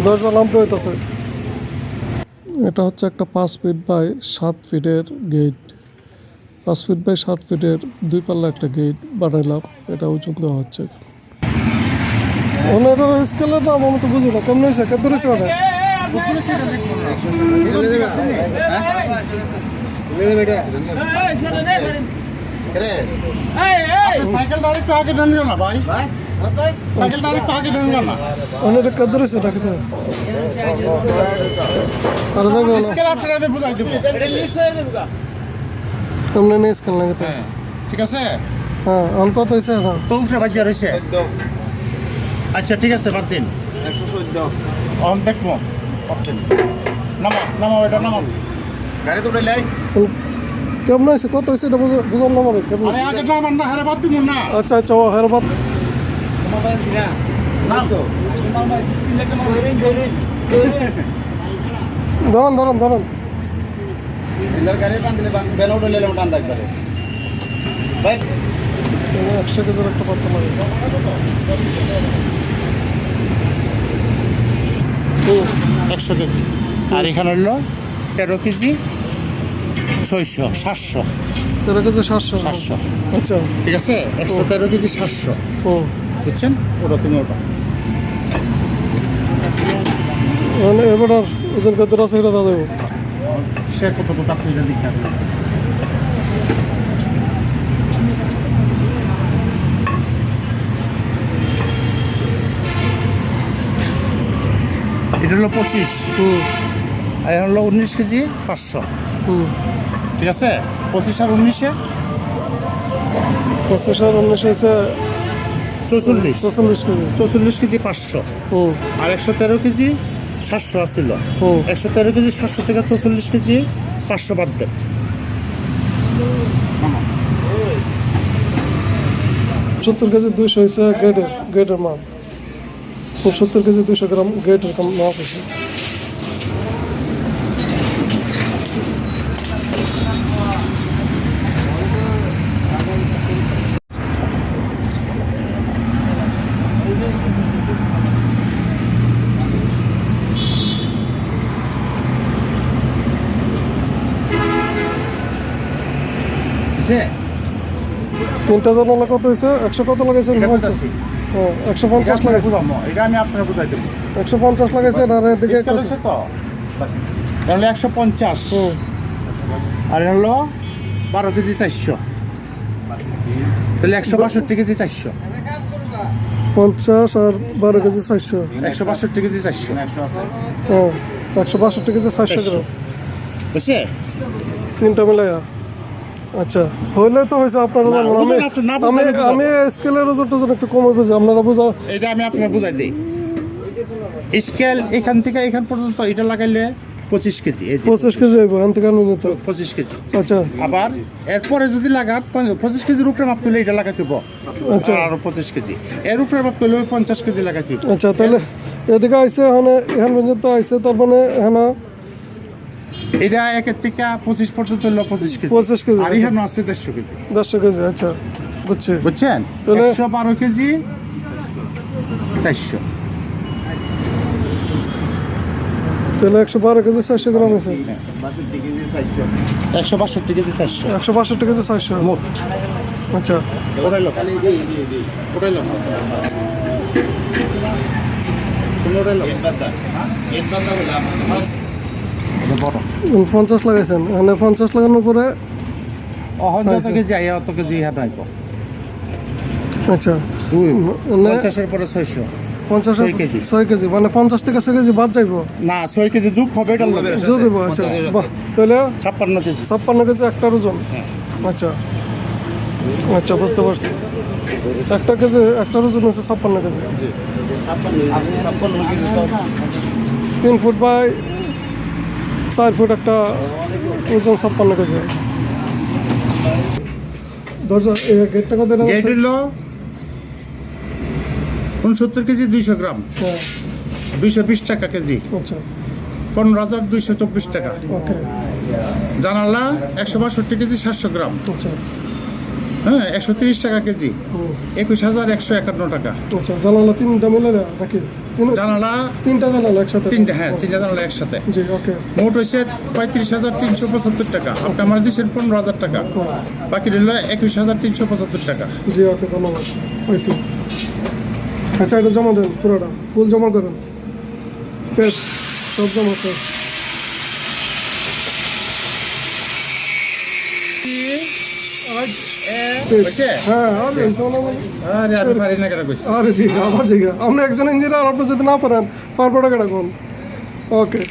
দরজা নামতে হইতেছে। এটা হচ্ছে একটা 5 ফিট বাই 7 ফিটের গেট। 5 ফিট বাই 7 ফিটের 2 পাল্লা একটা গেট বানাইলাম। এটা ওজন দেওয়া হচ্ছে। ওনার স্কেলের নাম আমি তো বুঝি না, কেমন হয়েছে, কত রয়েছে ওটা? সাইকেলটা আরেকটু আগে ডান না ভাই, সাইকেলটা আরেকটু আগে ডান না। ওনার কত রয়েছে ওটা কিন্তু? আর দেখো স্কেল আপনারা আমি বুঝাই দেবো। কেমন নেই স্কেল লাগে তো? ঠিক আছে, হ্যাঁ অন কত হয়েছে এখন? তো উপরে বাজার হয়েছে। আচ্ছা ঠিক আছে, বাদ দিন। 114 অন দেখবো, নামো নামো, এটা নামো, গাড়ি তো উঠাইলাই। কেমন হয়েছে, কত হয়েছে এটা বুঝলাম না মানে কেমন? আরে আগে নামান না, হারে বাদ দিব না। আচ্ছা আচ্ছা, ও হেরবাদ নাম তো ধরুন ধরুন ধরুন। ইন্দার গাড়ি টান দিলে বেল উঠাইলে টান থাকবে ভাই। 100 কেজির একটা পাত্র লাগে। 100 কেজি, আর এখানে হলো 13 কেজি 600 700 13 কেজি 700। 700 আচ্ছা ঠিক আছে, 113 কেজি 700, ও বুঝছেন? ওটা তুমি ওটা মানে এবার আর ওজন কত আছে এটা দেবো। সে কতটুকু আছে এটা দেখে আসবে। এটা হলো 25, আর এটা হলো 19 কেজি 500, ঠিক আছে? 25 আর 19-এ 25 আর 19 হয়েছে 44, 44 কেজি। 44 কেজি 500, আর 113 কেজি 700 আসছিল। 113 কেজি 700 থেকে 44 কেজি 500 বাদ দেন। 70 কেজি 200 হয়েছে গেটের মাপ। 70 কেজি 200 গ্রাম গেটের মাপ হয়েছে। তিনটা জানালা কত হয়েছে? 100 কত লাগাইছেন? 150 লাগাইছে। এটা আমি আপনার বুঝাই দেবো। 150 লাগাইছেন আর এদিকে স্কেল আছে তো, তাহলে 150, আর হলো 12 কেজি 400, তাহলে 162 কেজি 400, 50 আর 12 কেজি 400। 162 কেজি 400, ও 162 কেজি 400 গ্রাম, বুঝছে? তিনটা মিলাইয়া। আচ্ছা হইলে তো হয়েছে। আপনারা জানেন আমি স্কেলের ওজনটা যেন একটু কমে বুঝি, আপনারা বুঝা। এটা আমি আপনার বুঝাই দিই। স্কেল এখান থেকে এখান পর্যন্ত এটা লাগাইলে 25 কেজি, 25 কেজি হইব এখান থেকে আনুন তো। 25 কেজি। আচ্ছা আবার এরপরে যদি লাগান 25 কেজির উপরে মাপ তুলে এটা লাগাইতে হবো। আচ্ছা আরো 25 কেজি, এর উপরে মাপ তুলে 50 কেজি লাগাইতে হবো। আচ্ছা, তাহলে এদিকে আইসে এখান পর্যন্ত আইসে, তার মানে এখানে এটা একের থেকে 25 পর্যন্ত হলো 25 কেজি। 25 কেজি, আর এখানে আছে 150 কেজি, 150 কেজি। আচ্ছা বুঝছি। বুঝছেন? তাহলে 112 কেজি 400, তাহলে 112 কেজি 400 গ্রাম আছে। 62 কেজি 400 162 কেজি 400 162 কেজি 400 মোট। আচ্ছা ওটাইলো ওটাইলো ওটাইলো এর কথা বললাম। বড় 50 লাগাইছেন, এখানে 50 লাগানোর পরে অহন যত কেজি আইয়া অত কেজি হাত আইব। আচ্ছা 50-এর পরে 600, 50 6 কেজি। 6 কেজি মানে 50 থেকে 6 কেজি বাদ যাইব। না 6 কেজি যোগ হবে, এটা যোগ দেবো। আচ্ছা বাহ, তাহলে 56 কেজি। 56 কেজি একটা ওজন। আচ্ছা আচ্ছা বুঝতে পারছি। একটা কেজি একটা ওজন হচ্ছে 56 kg. 56 kg 3 foot by 4 foot একটা ওজন 56 কেজি। দরজা গেটটা কত? গেট হলো 69 কেজি 200 গ্রাম, 220 টাকা কেজি, আচ্ছা 15,224 টাকা। ওকে জানালা 162 কেজি 700 গ্রাম, আচ্ছা হ্যাঁ 130 টাকা কেজি, 21,151 টাকা। আচ্ছা জানালা 3টা মিলে নাকি? জানালা তিনটা জানালা একসাথে? তিনটা, হ্যাঁ 3টা জানালা একসাথে। জি, ওকে। মোট হয়েছে 35,375 টাকা। আপনি আমার দিচ্ছেন 15,000 টাকা, বাকি রইল 21,375 টাকা। জি, ওকে, ধন্যবাদ। পাইছি। আচ্ছা, এটা জমা দেন, পুরোটা ফুল জমা করেন, পেট সব জমা করেন। হয়েছে? হ্যাঁ, আরে আরে আমি পারি না কেন কইছি। আরে জি, আবার জিগা আপনি একজন ইঞ্জিনিয়ার, আপনি যদি না পারেন পারবো টাকাটা কোন? ওকে।